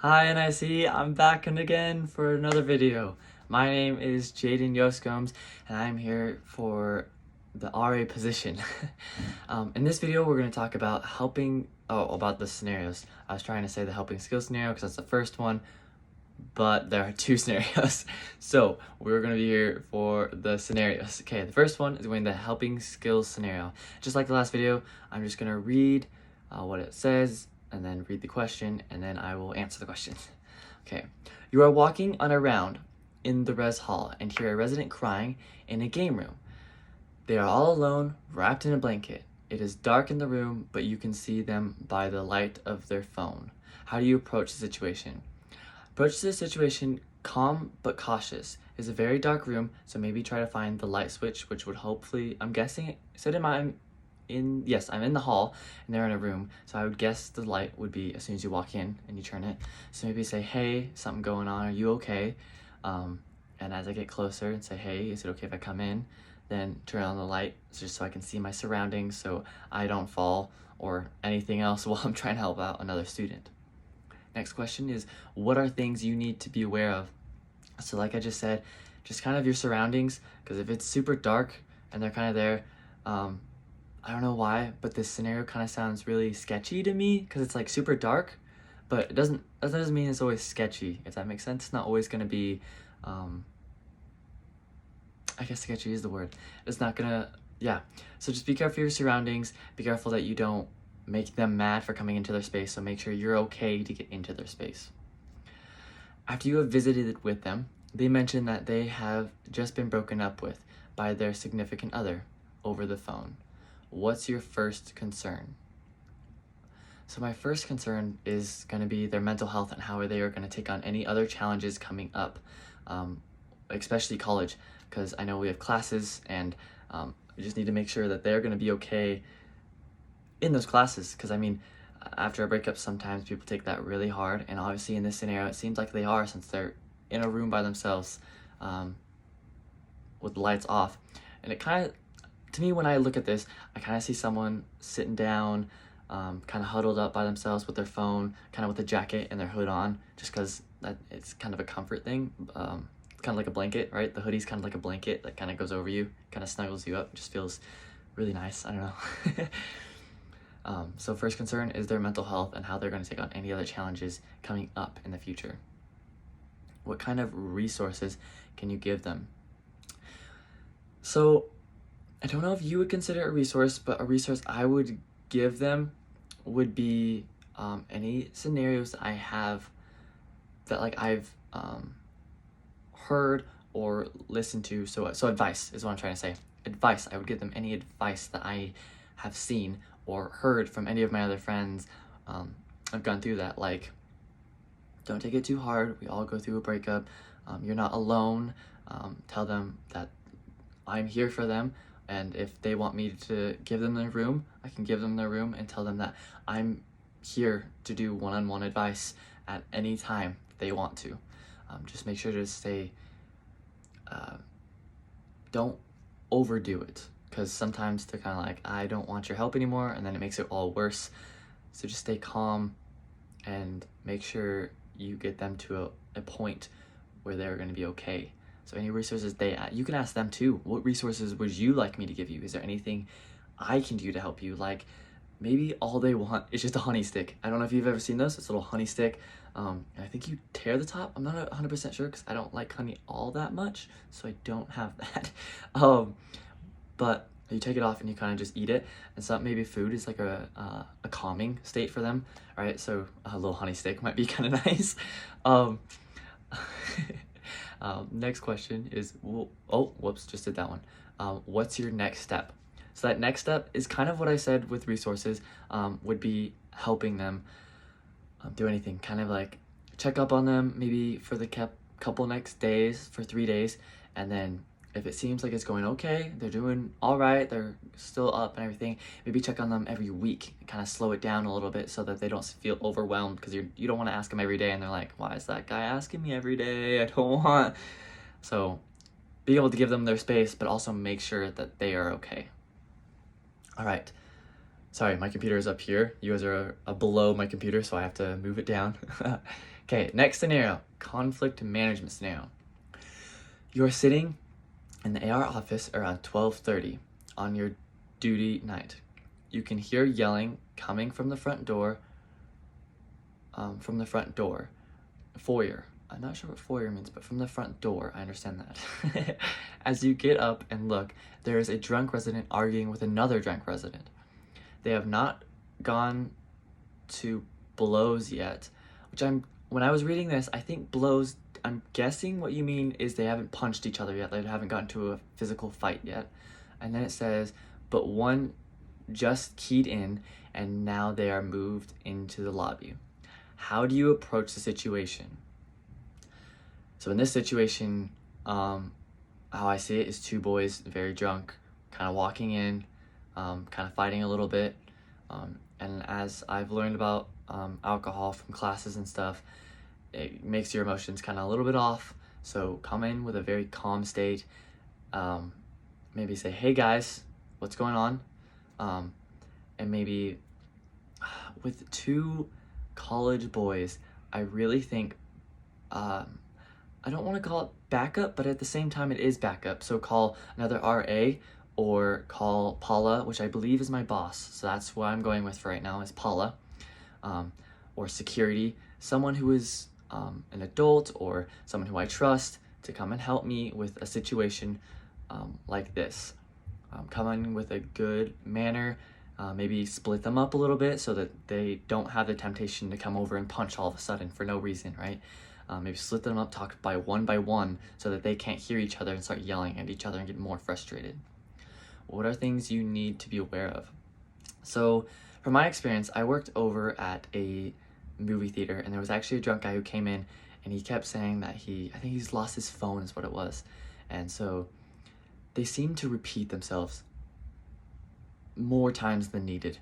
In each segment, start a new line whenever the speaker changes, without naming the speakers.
Hi NIC, I'm back and again for another video. My name is Yoast-Gomes and I'm here for the RA position. In this video we're going to talk about about the scenarios. I was trying to say the helping skills scenario because that's the first one, but there are two scenarios. So we're going to be here for the scenarios. Okay, the first one is going to the helping skills scenario. Just like the last video, I'm just going to read what it says and then read the question, and then I will answer the question. Okay, you are walking on a round in the res hall and hear a resident crying in a game room. They are all alone, wrapped in a blanket. It is dark in the room, but you can see them by the light of their phone. How do you approach the situation? Approach the situation calm but cautious. It's a very dark room, so maybe try to find the light switch, which would hopefully, I'm guessing, I'm in the hall and they're in a room, so I would guess the light would be as soon as you walk in and you turn it. So maybe say, hey, something going on, are you okay? And as I get closer and say, hey, is it okay if I come in? Then turn on the light just so I can see my surroundings so I don't fall or anything else while I'm trying to help out another student. Next question is, what are things you need to be aware of? So like I just said, just kind of your surroundings, because if it's super dark and they're kind of there, I don't know why, but this scenario kind of sounds really sketchy to me because it's like super dark, but that doesn't mean it's always sketchy, if that makes sense. It's not always going to be, I guess sketchy is the word. It's not gonna, yeah. So just be careful of your surroundings, be careful that you don't make them mad for coming into their space, so make sure you're okay to get into their space. After you have visited with them, they mention that they have just been broken up with by their significant other over the phone. What's your first concern? So my first concern is going to be their mental health and how they are going to take on any other challenges coming up, especially college, because I know we have classes and we just need to make sure that they're going to be okay in those classes, because I mean, after a breakup, sometimes people take that really hard, and obviously in this scenario it seems like they are, since they're in a room by themselves with the lights off. And it kind of, to me, when I look at this, I kind of see someone sitting down, kind of huddled up by themselves with their phone, kind of with a jacket and their hood on, just because it's kind of a comfort thing. It's kind of like a blanket, right? The hoodie's kind of like a blanket that kind of goes over you, kind of snuggles you up, just feels really nice. I don't know. So first concern is their mental health and how they're going to take on any other challenges coming up in the future. What kind of resources can you give them? So I don't know if you would consider it a resource, but a resource I would give them would be any scenarios that I have that like I've heard or listened to. So advice is what I'm trying to say. Advice. I would give them any advice that I have seen or heard from any of my other friends. I've gone through that, like, don't take it too hard. We all go through a breakup. You're not alone. Tell them that I'm here for them, and if they want me to give them their room, I can give them their room, and tell them that I'm here to do one-on-one advice at any time they want to. Just make sure to stay, don't overdo it, because sometimes they're kind of like, I don't want your help anymore, and then it makes it all worse. So just stay calm and make sure you get them to a point where they're going to be okay. So any resources you can ask them too. What resources would you like me to give you? Is there anything I can do to help you? Like, maybe all they want is just a honey stick. I don't know if you've ever seen those. It's a little honey stick. And I think you tear the top. I'm not 100% sure because I don't like honey all that much, so I don't have that. But you take it off and you kind of just eat it. And so maybe food is like a calming state for them, right? So a little honey stick might be kind of nice. Next question is, oh, whoops, just did that one. What's your next step? So that next step is kind of what I said with resources, would be helping them do anything, kind of like check up on them maybe for the couple next days, for 3 days, and then if it seems like it's going okay, they're doing all right, they're still up and everything, maybe check on them every week, kind of slow it down a little bit so that they don't feel overwhelmed, because you don't want to ask them every day and they're like, why is that guy asking me every day? I don't want. So be able to give them their space, but also make sure that they are okay. All right, Sorry, my computer is up here. You guys are below my computer, so I have to move it down. Okay, next scenario, conflict management scenario. You're sitting in the AR office around 12:30 on your duty night. You can hear yelling coming from the front door, foyer. I'm not sure what foyer means, but from the front door, I understand that. As you get up and look, there is a drunk resident arguing with another drunk resident. They have not gone to blows yet, when I was reading this, I think blows, I'm guessing what you mean is they haven't punched each other yet, they haven't gotten to a physical fight yet. And then it says, but one just keyed in and now they are moved into the lobby. How do you approach the situation? So in this situation, how I see it is two boys, very drunk, kind of walking in, kind of fighting a little bit. And as I've learned about alcohol from classes and stuff, it makes your emotions kind of a little bit off. So come in with a very calm state. Maybe say, hey guys, what's going on? And maybe with two college boys, I really think, I don't want to call it backup, but at the same time it is backup. So call another RA or call Paula, which I believe is my boss. So that's what I'm going with for right now is Paula, or security, someone who is an adult or someone who I trust to come and help me with a situation like this. Come in with a good manner, maybe split them up a little bit so that they don't have the temptation to come over and punch all of a sudden for no reason, right? Maybe split them up, talk by one so that they can't hear each other and start yelling at each other and get more frustrated. What are things you need to be aware of? So from my experience, I worked over at a movie theater and there was actually a drunk guy who came in and he kept saying that I think he's lost his phone is what it was. And so they seem to repeat themselves more times than needed.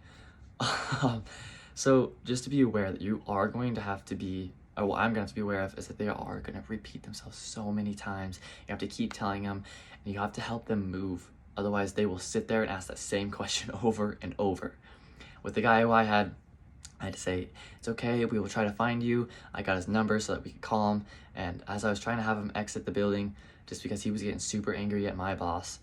So just to be aware that you are going to have to be, or what I'm going to have to be aware of is that they are going to repeat themselves so many times. You have to keep telling them and you have to help them move. Otherwise they will sit there and ask that same question over and over. With the guy who I had to say, it's okay, we will try to find you. I got his number so that we could call him. And as I was trying to have him exit the building, just because he was getting super angry at my boss,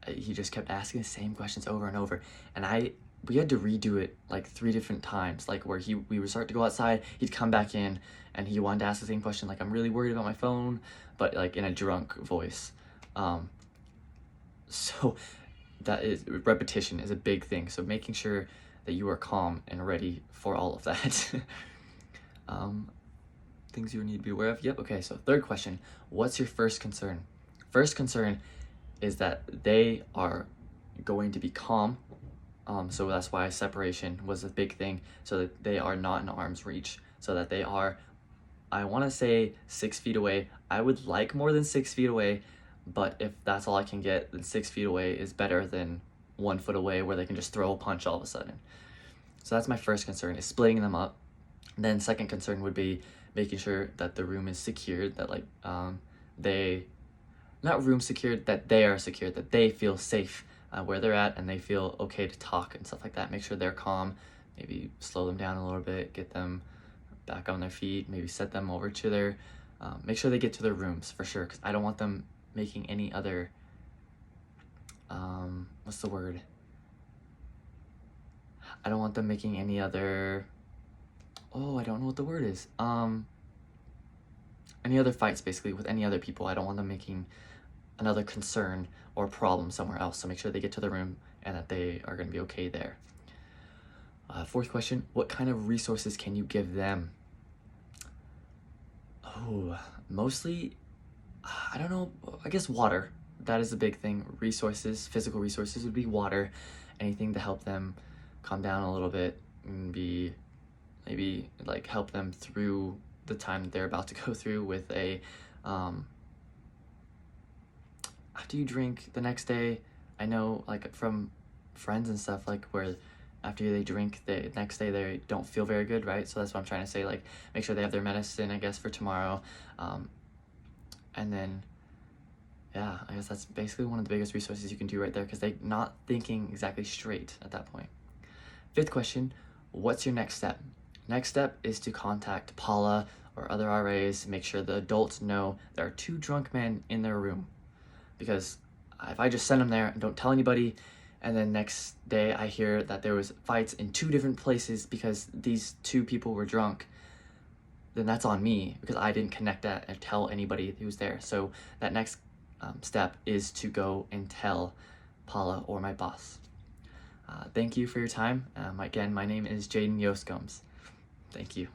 he just kept asking the same questions over and over. And we had to redo it like 3 different times, like where we would start to go outside, he'd come back in and he wanted to ask the same question, like, I'm really worried about my phone, but like in a drunk voice. So that is, repetition is a big thing. So making sure that you are calm and ready for all of that. Things you need to be aware of. Yep. Okay. So third question, what's your first concern? First concern is that they are going to be calm. So that's why separation was a big thing, so that they are not in arm's reach, so that they are, I want to say 6 feet away. I would like more than 6 feet away, but if that's all I can get, then 6 feet away is better than 1 foot away where they can just throw a punch all of a sudden. So that's my first concern, is splitting them up. Then second concern would be making sure that the room is secured, that like not room secured, that they are secured, that they feel safe where they're at and they feel okay to talk and stuff like that. Make sure they're calm, maybe slow them down a little bit, get them back on their feet, maybe set them over to their, make sure they get to their rooms for sure, because I don't want them making any other, what's the word? I don't want them making any other, I don't know what the word is. Any other fights basically with any other people. I don't want them making another concern or problem somewhere else. So make sure they get to the room and that they are going to be okay there. Fourth question, what kind of resources can you give them? Mostly, I don't know, I guess water. That is a big thing. Resources, physical resources would be water. Anything to help them calm down a little bit and maybe like help them through the time that they're about to go through with a, after you drink the next day, I know like from friends and stuff, like where after they drink the next day they don't feel very good, right? So that's what I'm trying to say, like make sure they have their medicine, I guess, for tomorrow. And then yeah, I guess that's basically one of the biggest resources you can do right there, because they're not thinking exactly straight at that point. Fifth question, what's your next step? Next step is to contact Paula or other RAs to make sure the adults know there are 2 drunk men in their room. Because if I just send them there and don't tell anybody, and then next day I hear that there was fights in 2 different places because these 2 people were drunk, then that's on me, because I didn't connect that and tell anybody who's there. So that next step is to go and tell Paula or my boss. Thank you for your time. Again, my name is Jaden Yoast-Gomes. Thank you.